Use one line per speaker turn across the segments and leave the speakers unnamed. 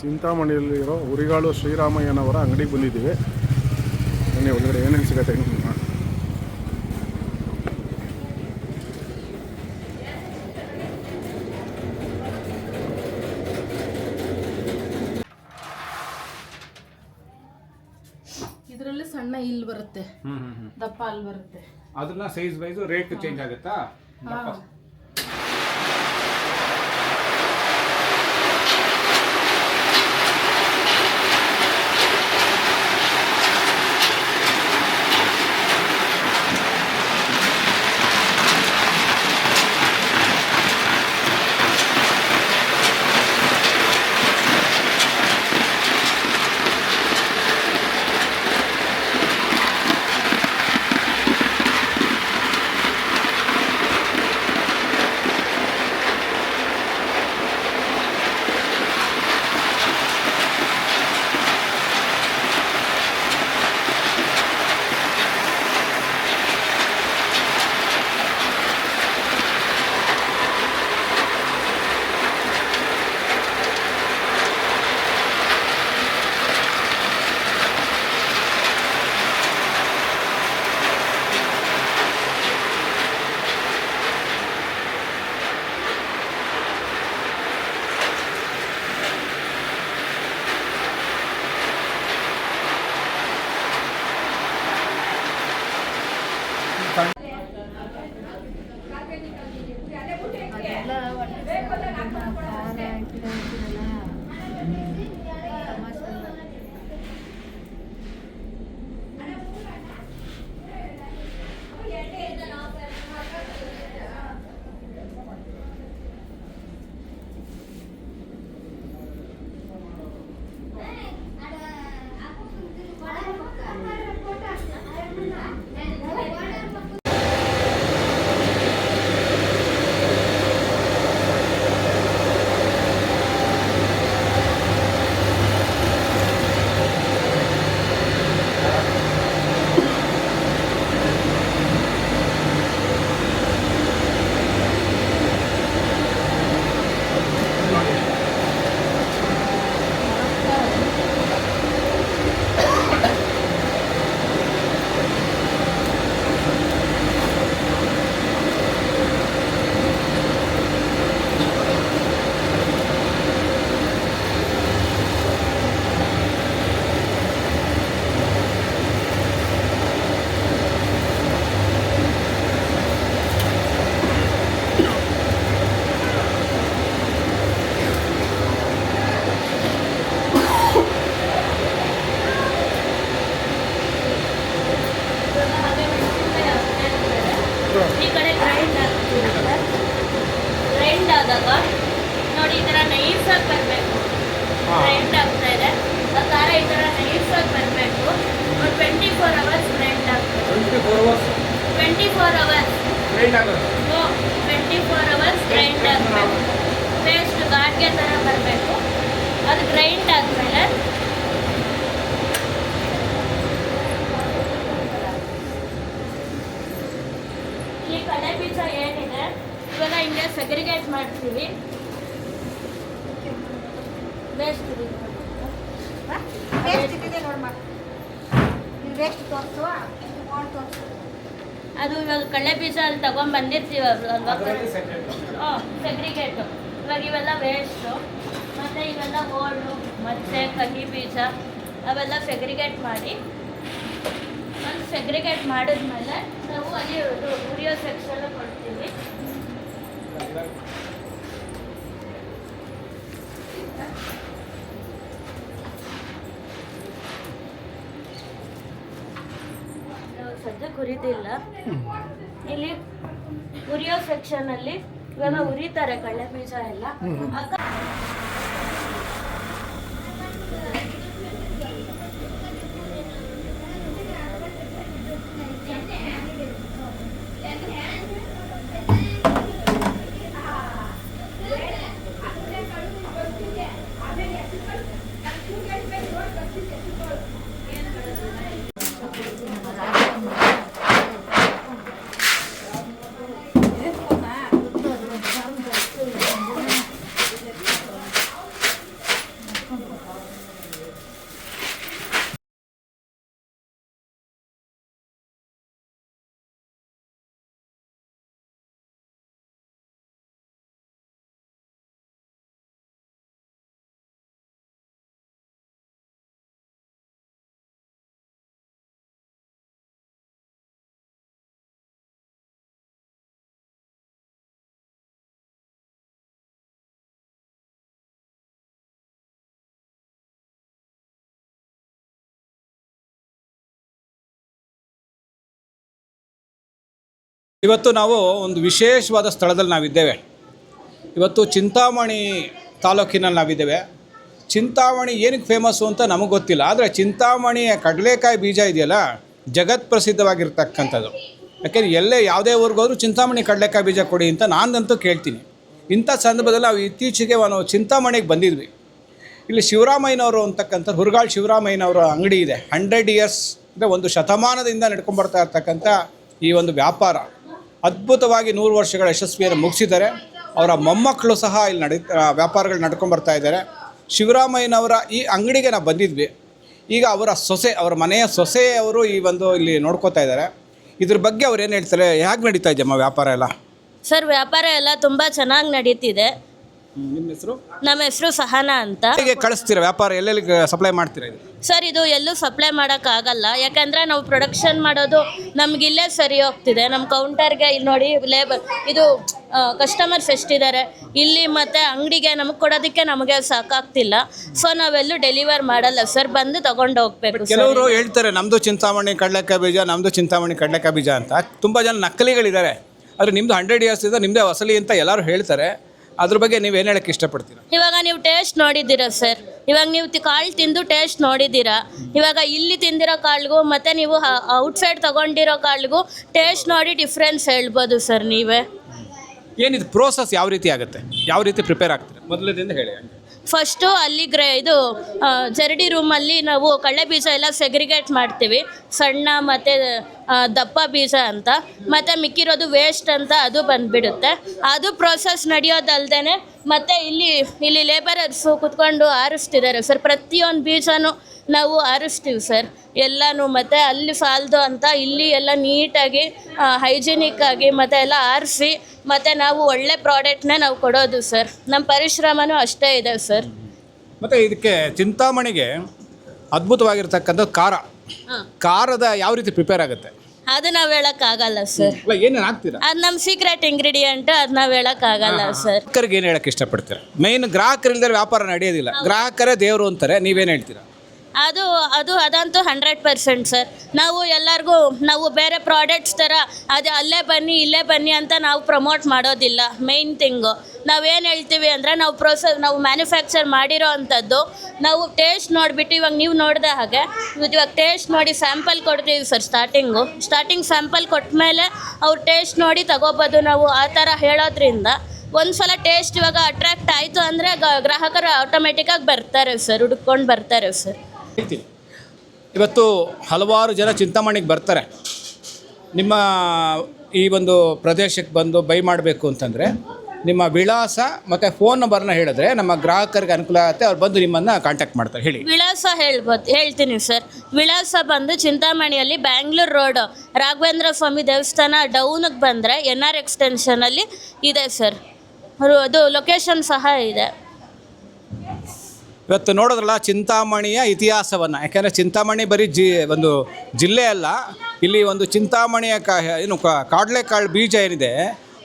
ಚಿಂತಾಮಣಿಯಲ್ಲಿರೋ ಉರಿಗಾಳು ಶ್ರೀರಾಮಯ್ಯನವರ ಅಂಗಡಿಗೆ ಬಂದಿದ್ದೀವಿ. ಬನ್ನಿ ಒಳಗಡೆ ಏನೇನು ಸಿಗುತ್ತೆ ನೋಡೋಣ.
ಇದರಲ್ಲಿ ಸಣ್ಣ ಇಲ್ಲಿ ಬರುತ್ತೆ, ದಪ್ಪ ಅಲ್ಲಿ ಬರುತ್ತೆ.
ಅದನ್ನ ಸೈಜ್ ವೈಸ್ ರೇಟ್ ಚೇಂಜ್ ಆಗುತ್ತಾ?
ಈ ಕಡೆ ಗ್ರೈಂಡ್ ಆದಾಗ ನೋಡಿ, ಈ ಥರ ನೈಸಾಗಿ ಬರಬೇಕು. ಗ್ರೈಂಡ್ ಆಗ್ತಾ ಇದೆ, ಆ ಖಾರ ಈ ಥರ ನೈಸಾಗಿ ಬರಬೇಕು. ನೋಡಿ 24 hours ಗ್ರೈಂಡ್ ಆಗ್ತದೆ. 24 hours ಗ್ರೈಂಡ್ ಆಗಬೇಕು. ಪೇಸ್ಟ್ ಗಾಡ್ಗೆ ಥರ ಬರಬೇಕು. ಅದು ಗ್ರೈಂಡ್ ಆದಮೇಲೆ ಈ ಕಡಲೆ ಬೀಜ ಏನಿದೆ ಇವಾಗ ಹಿಂಗೆ ಸೆಗ್ರಿಗೇಟ್ ಮಾಡ್ತೀವಿ. ಅದು ಇವಾಗ ಕಡಲೆ ಬೀಜ ಅಲ್ಲಿ ತಗೊಂಡ್ ಬಂದಿರ್ತೀವಿ ಸೆಗ್ರಿಗೇಟು. ಇವಾಗ ಇವೆಲ್ಲ ವೇಸ್ಟು, ಮತ್ತು ಇವೆಲ್ಲ ಗೋಲ್ಡು ಮತ್ತು ಕಹಿ ಬೀಜ ಅವೆಲ್ಲ ಸೆಗ್ರಿಗೇಟ್ ಮಾಡಿ, ಒಂದು ಸೆಗ್ರಿಗೇಟ್ ಮಾಡಿದ್ಮೇಲೆ ನಾವು ಅಲ್ಲಿ ಉರಿಯೋ ಸೆಕ್ಷನ್ ಕೊಡ್ತೀವಿ. ಸದ್ಯಕ್ಕೆ ಹುರಿದಿಲ್ಲ. ಇಲ್ಲಿ ಉರಿಯೋ ಸೆಕ್ಷನ್ ಅಲ್ಲಿ ಇವಾಗ ಉರಿತಾರೆ ಕಡಲೆ ಬೀಜ ಎಲ್ಲ.
ಇವತ್ತು ನಾವು ಒಂದು ವಿಶೇಷವಾದ ಸ್ಥಳದಲ್ಲಿ ನಾವಿದ್ದೇವೆ. ಇವತ್ತು ಚಿಂತಾಮಣಿ ತಾಲೂಕಿನಲ್ಲಿ ನಾವಿದ್ದೇವೆ. ಚಿಂತಾಮಣಿ ಏನಕ್ಕೆ ಫೇಮಸ್ಸು ಅಂತ ನಮಗೆ ಗೊತ್ತಿಲ್ಲ, ಆದರೆ ಚಿಂತಾಮಣಿಯ ಕಡಲೆಕಾಯಿ ಬೀಜ ಇದೆಯಲ್ಲ ಜಗತ್ ಪ್ರಸಿದ್ಧವಾಗಿರ್ತಕ್ಕಂಥದ್ದು. ಯಾಕೆಂದರೆ ಎಲ್ಲೇ ಯಾವುದೇ ಊರಿಗೋದ್ರೂ ಚಿಂತಾಮಣಿ ಕಡಲೆಕಾಯಿ ಬೀಜ ಕೊಡಿ ಅಂತ ನಾನಂತೂ ಕೇಳ್ತೀನಿ. ಇಂಥ ಸಂದರ್ಭದಲ್ಲಿ ನಾವು ಇತ್ತೀಚೆಗೆ ನಾವು ಚಿಂತಾಮಣಿಗೆ ಬಂದಿದ್ವಿ. ಇಲ್ಲಿ ಶಿವರಾಮಯ್ಯನವರು ಅಂತಕ್ಕಂಥ ಹುರ್ಗಾಳ್ ಶಿವರಾಮಯ್ಯನವರ ಅಂಗಡಿ ಇದೆ. 100 ಇಯರ್ಸ್ ಅಂದರೆ 1 ಶತಮಾನದಿಂದ ನಡ್ಕೊಂಡ್ಬರ್ತಾ ಇರ್ತಕ್ಕಂಥ ಈ ಒಂದು ವ್ಯಾಪಾರ ಅದ್ಭುತವಾಗಿ 100 ವರ್ಷಗಳ ಯಶಸ್ವಿಯನ್ನು ಮುಗಿಸಿದ್ದಾರೆ. ಅವರ ಮೊಮ್ಮಕ್ಕಳು ಸಹ ಇಲ್ಲಿ ವ್ಯಾಪಾರಗಳು ನಡ್ಕೊಂಡ್ಬರ್ತಾ ಇದ್ದಾರೆ. ಶಿವರಾಮಯ್ಯನವರ ಈ ಅಂಗಡಿಗೆ ನಾವು ಬಂದಿದ್ವಿ. ಈಗ ಅವರ ಸೊಸೆ, ಅವರ ಮನೆಯ ಸೊಸೆಯವರು ಈ ಒಂದು ಇಲ್ಲಿ ನೋಡ್ಕೋತಾ ಇದ್ದಾರೆ. ಇದ್ರ ಬಗ್ಗೆ ಅವ್ರು ಏನು ಹೇಳ್ತಾರೆ, ಹೇಗೆ ನಡೀತಾ ಇದೆಯಮ್ಮ ವ್ಯಾಪಾರ ಎಲ್ಲ?
ಸರ್ ವ್ಯಾಪಾರ ಎಲ್ಲ ತುಂಬ ಚೆನ್ನಾಗಿ ನಡೀತಿದೆ.
ನಿಮ್ಮ ಹೆಸರು?
ನಮ್ಮ ಹೆಸರು ಸಹನಾ ಅಂತ.
ಹೇಗೆ ಕಳಿಸ್ತೀರಾ ವ್ಯಾಪಾರ, ಎಲ್ಲೆಲ್ಲಿ ಸಪ್ಲೈ ಮಾಡ್ತೀರಾ ಇದು?
ಸರ್ ಇದು ಎಲ್ಲೂ ಸಪ್ಲೈ ಮಾಡೋಕ್ಕಾಗಲ್ಲ, ಯಾಕಂದರೆ ನಾವು ಪ್ರೊಡಕ್ಷನ್ ಮಾಡೋದು ನಮಗಿಲ್ಲೇ ಸರಿ ಹೋಗ್ತಿದೆ. ನಮ್ಮ ಕೌಂಟರ್ಗೆ ಇಲ್ಲಿ ನೋಡಿ ಲೇಬರ್ ಇದು ಕಸ್ಟಮರ್ಸ್ ಎಷ್ಟಿದ್ದಾರೆ ಇಲ್ಲಿ, ಮತ್ತು ಅಂಗಡಿಗೆ ನಮಗೆ ಕೊಡೋದಕ್ಕೆ ನಮಗೆ ಸಾಕಾಗ್ತಿಲ್ಲ. ಸೊ ನಾವೆಲ್ಲೂ ಡೆಲಿವರ್ ಮಾಡಲ್ಲ ಸರ್, ಬಂದು ತೊಗೊಂಡು ಹೋಗ್ಬೇಕು.
ಕೆಲವರು ಹೇಳ್ತಾರೆ ನಮ್ಮದು ಚಿಂತಾಮಣಿ ಕಡಲೆಕಾಯಿ ಬೀಜ, ನಮ್ಮದು ಚಿಂತಾಮಣಿ ಕಡಲೆಕಾಯಿ ಬೀಜ ಅಂತ. ತುಂಬ ಜನ ನಕಲಿಗಳಿದ್ದಾರೆ. ಆದರೆ ನಿಮ್ಮದು 100 ಇಯರ್ಸ್ ಇದೆ, ನಿಮ್ಮದೇ ಅಸಲಿ ಅಂತ ಎಲ್ಲರೂ ಹೇಳ್ತಾರೆ. ಅದ್ರ ಬಗ್ಗೆ ನೀವೇನು ಹೇಳಕ್ಕೆ ಇಷ್ಟಪಡ್ತೀರಾ?
ಇವಾಗ ನೀವು ಟೇಸ್ಟ್ ನೋಡಿದ್ದೀರಾ ಸರ್, ಇವಾಗ ನೀವು ಕಾಳು ತಿಂದು ಟೇಸ್ಟ್ ನೋಡಿದ್ದೀರಾ. ಇವಾಗ ಇಲ್ಲಿ ತಿಂದಿರೋ ಕಾಳಿಗೂ ಮತ್ತು ನೀವು ಔಟ್ಸೈಡ್ ತೊಗೊಂಡಿರೋ ಕಾಳಿಗೂ ಟೇಸ್ಟ್ ನೋಡಿ ಡಿಫ್ರೆನ್ಸ್ ಹೇಳ್ಬೋದು ಸರ್ ನೀವೇ.
ಏನಿದು ಪ್ರೋಸೆಸ್ ಯಾವ ರೀತಿ ಆಗುತ್ತೆ, ಯಾವ ರೀತಿ ಪ್ರಿಪೇರ್ ಆಗ್ತಾರೆ ಮೊದಲದಿಂದ ಹೇಳಿ.
ಫಸ್ಟು ಅಲ್ಲಿ ಇದು ಜರಡಿ ರೂಮಲ್ಲಿ ನಾವು ಕಡಲೆ ಬೀಜ ಎಲ್ಲ ಸೆಗ್ರಿಗೇಟ್ ಮಾಡ್ತೀವಿ, ಸಣ್ಣ ಮತ್ತು ದಪ್ಪ ಬೀಜ ಅಂತ, ಮತ್ತು ಮಿಕ್ಕಿರೋದು ವೇಸ್ಟ್ ಅಂತ ಅದು ಬಂದುಬಿಡುತ್ತೆ. ಅದು ಪ್ರೋಸೆಸ್ ನಡೆಯೋದಲ್ದೇ ಮತ್ತು ಇಲ್ಲಿ ಲೇಬರರ್ಸು ಕುತ್ಕೊಂಡು ಆರಿಸ್ತಿದ್ದಾರೆ ಸರ್. ಪ್ರತಿಯೊಂದು ಬೀಜನೂ ನಾವು ಆರಿಸ್ತೀವಿ ಸರ್ ಎಲ್ಲನೂ. ಮತ್ತು ಅಲ್ಲಿ ಸಾಲದು ಅಂತ ಇಲ್ಲಿ ಎಲ್ಲ ನೀಟಾಗಿ ಹೈಜಿನಿಕ್ಕಾಗಿ ಮತ್ತು ಎಲ್ಲ ಆರಿಸಿ ಮತ್ತು ನಾವು ಒಳ್ಳೆ ಪ್ರಾಡಕ್ಟ್ನೇ ನಾವು ಕೊಡೋದು ಸರ್. ನಮ್ಮ ಪರಿಶ್ರಮನೂ ಅಷ್ಟೇ ಇದೆ ಸರ್.
ಮತ್ತು ಇದಕ್ಕೆ ಚಿಂತಾಮಣಿಗೆ ಅದ್ಭುತವಾಗಿರ್ತಕ್ಕಂಥ ಖಾರದ ಯಾವ ರೀತಿ ಪ್ರಿಪೇರ್ ಆಗುತ್ತೆ
ಅದು ನಾವು ಹೇಳೋಕ್ಕಾಗಲ್ಲ ಸರ್.
ಏನೇನು ಹಾಕ್ತೀರಾ?
ಅದು ನಮ್ಮ ಸೀಕ್ರೆಟ್ ಇಂಗ್ರೀಡಿಯೆಂಟ್, ಅದು ನಾವು ಹೇಳೋಕ್ಕಾಗಲ್ಲ ಸರ್.
ಗ್ರಾಹಕರಿಗೆ ಏನು ಹೇಳಕ್ಕೆ ಇಷ್ಟಪಡ್ತೀರಾ? ಮೇನ್ ಗ್ರಾಹಕರಿಲ್ಲದೆ ವ್ಯಾಪಾರ ನಡೆಯೋದಿಲ್ಲ. ಗ್ರಾಹಕರೇ ದೇವರು ಅಂತಾರೆ, ನೀವೇನು ಹೇಳ್ತೀರಾ?
ಅದಂತೂ 100% ಸರ್. ನಾವು ಎಲ್ಲರಿಗೂ ನಾವು ಬೇರೆ ಪ್ರಾಡಕ್ಟ್ಸ್ ಥರ ಅದು ಅಲ್ಲೇ ಬನ್ನಿ ಇಲ್ಲೇ ಬನ್ನಿ ಅಂತ ನಾವು ಪ್ರಮೋಟ್ ಮಾಡೋದಿಲ್ಲ. ಮೇಯ್ನ್ ಥಿಂಗು ನಾವೇನು ಹೇಳ್ತೀವಿ ಅಂದರೆ ನಾವು ಮ್ಯಾನುಫ್ಯಾಕ್ಚರ್ ಮಾಡಿರೋ ಅಂಥದ್ದು ನಾವು ಟೇಸ್ಟ್ ನೋಡಿಬಿಟ್ಟು, ಇವಾಗ ನೀವು ನೋಡಿದ ಹಾಗೆ ಇವಾಗ ಟೇಸ್ಟ್ ನೋಡಿ ಸ್ಯಾಂಪಲ್ ಕೊಡ್ತೀವಿ ಸರ್. ಸ್ಟಾರ್ಟಿಂಗ್ ಸ್ಯಾಂಪಲ್ ಕೊಟ್ಟ ಮೇಲೆ ಅವ್ರು ಟೇಸ್ಟ್ ನೋಡಿ ತಗೋಬೋದು ನಾವು. ಆ ಥರ ಹೇಳೋದ್ರಿಂದ ಒಂದು ಸಲ ಟೇಸ್ಟ್ ಇವಾಗ ಅಟ್ರಾಕ್ಟ್ ಆಯಿತು ಅಂದರೆ ಗ್ರಾಹಕರು ಆಟೋಮೆಟಿಕ್ಕಾಗಿ ಬರ್ತಾರೆ ಸರ್, ಹುಡುಕೊಂಡು ಬರ್ತಾರೆ ಸರ್.
ಇವತ್ತು ಹಲವಾರು ಜನ ಚಿಂತಾಮಣಿಗೆ ಬರ್ತಾರೆ. ನಿಮ್ಮ ಈ ಒಂದು ಪ್ರದೇಶಕ್ಕೆ ಬಂದು ಬೈ ಮಾಡಬೇಕು ಅಂತಂದರೆ ನಿಮ್ಮ ವಿಳಾಸ ಮತ್ತು ಫೋನ್ ನಂಬರ್ನ ಹೇಳಿದ್ರೆ ನಮ್ಮ ಗ್ರಾಹಕರಿಗೆ ಅನುಕೂಲ ಆಗುತ್ತೆ. ಅವ್ರು ಬಂದು ನಿಮ್ಮನ್ನು ಕಾಂಟ್ಯಾಕ್ಟ್ ಮಾಡ್ತಾರೆ. ಹೇಳಿ
ವಿಳಾಸ ಹೇಳ್ತೀನಿ ಸರ್. ವಿಳಾಸ ಬಂದು ಚಿಂತಾಮಣಿಯಲ್ಲಿ ಬ್ಯಾಂಗ್ಳೂರು ರೋಡ್ ರಾಘವೇಂದ್ರ ಸ್ವಾಮಿ ದೇವಸ್ಥಾನ ಡೌನಿಗೆ ಬಂದರೆ NR ಎಕ್ಸ್ಟೆನ್ಷನಲ್ಲಿ ಇದೆ ಸರ್. ಅದು ಲೊಕೇಶನ್ ಸಹ ಇದೆ.
ಇವತ್ತು ನೋಡಿದ್ರಲ್ಲ ಚಿಂತಾಮಣಿಯ ಇತಿಹಾಸವನ್ನು. ಯಾಕೆಂದರೆ ಚಿಂತಾಮಣಿ ಬರೀ ಒಂದು ಜಿಲ್ಲೆ ಅಲ್ಲ, ಇಲ್ಲಿ ಒಂದು ಚಿಂತಾಮಣಿಯ ಕಡಲೆಕಾಳು ಬೀಜ ಏನಿದೆ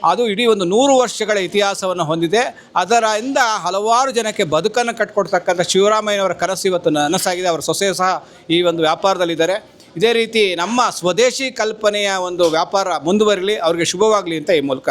ಅದು ಇಡೀ ಒಂದು 100 ವರ್ಷಗಳ ಇತಿಹಾಸವನ್ನು ಹೊಂದಿದೆ. ಅದರಿಂದ ಹಲವಾರು ಜನಕ್ಕೆ ಬದುಕನ್ನು ಕಟ್ಕೊಡ್ತಕ್ಕಂಥ ಶಿವರಾಮಯ್ಯನವರ ಕನಸು ಇವತ್ತು ನನಸಾಗಿದೆ. ಅವರ ಸೊಸೆ ಸಹ ಈ ಒಂದು ವ್ಯಾಪಾರದಲ್ಲಿದ್ದಾರೆ. ಇದೇ ರೀತಿ ನಮ್ಮ ಸ್ವದೇಶಿ ಕಲ್ಪನೆಯ ಒಂದು ವ್ಯಾಪಾರ ಮುಂದುವರಿಲಿ, ಅವ್ರಿಗೆ ಶುಭವಾಗಲಿ ಅಂತ ಈ ಮೂಲಕ